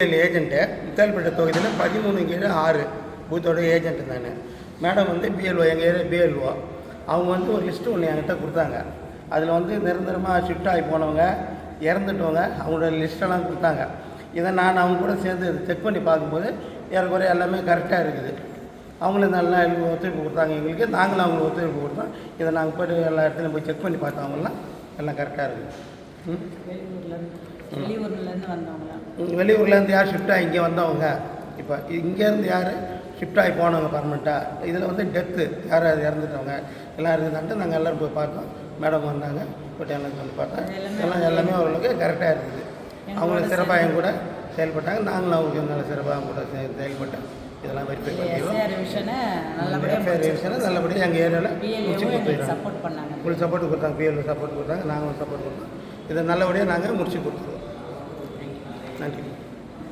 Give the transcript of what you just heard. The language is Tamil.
ஏஜென்ட்டு முத்தால்பேட்டை தொகுதியில் 13/6 பூத்தோட ஏஜென்ட்டு நான். மேடம் வந்து பிஎல்ஓ, எங்கள் ஏரியா பிஎல்ஓ. அவங்க வந்து ஒரு லிஸ்ட்டு ஒன்று என்கிட்ட கொடுத்தாங்க. அதில் வந்து நிரந்தரமாக ஷிஃப்ட் ஆகி போனவங்க, இறந்துட்டவங்க, அவங்களோட லிஸ்ட்டெல்லாம் கொடுத்தாங்க. இதை நான் அவங்க கூட சேர்ந்து செக் பண்ணி பார்க்கும்போது ஏறக்குறைய எல்லாமே கரெக்டாக இருக்குது. அவங்களும் நல்லா ஒத்துழைப்பு கொடுத்தாங்க எங்களுக்கு, நாங்களும் அவங்களுக்கு ஒத்துழைப்பு கொடுத்தோம். இதை நாங்கள் போய்ட்டு எல்லா இடத்துலையும் போய் செக் பண்ணி பார்த்தவங்கலாம் எல்லாம் கரெக்டாக இருக்குது. வெளியூர்லேருந்து யார் ஷிஃப்ட் ஆகி இங்கே வந்தவங்க, இப்போ இங்கேருந்து யார் ஷிஃப்ட் ஆகி போனவங்க பர்மனெண்ட்டாக, இதில் வந்து டெத்து யார் இறந்துட்டவங்க எல்லாம் இருக்குதான்ட்டு நாங்கள் எல்லோரும் போய் பார்த்தோம். மேடம் வந்தாங்க, போட்டு எல்லாம் வந்து பார்த்தோம். எல்லாமே ஓரளவுக்கு கரெக்டாக இருக்குது. அவங்களுக்கு சிறப்பாக என் கூட செயல்பட்டாங்க, நாங்களும் அவங்களுக்கு நல்ல சிறப்பாக அவங்க கூட செயல்பட்டோம். இதெல்லாம் வெரிஃபை பண்ணிடுவோம். நல்லபடியாக எங்கள் ஏரியாவில் முடிச்சு கொடுத்துருக்காங்க. ஃபுல் சப்போர்ட் கொடுத்தாங்க, பிஎல்ஓ சப்போர்ட் கொடுத்தாங்க, நாங்களும் சப்போர்ட் கொடுத்தோம். இதை நல்லபடியாக நாங்கள் முடிச்சு கொடுத்துருவோம். நன்றி.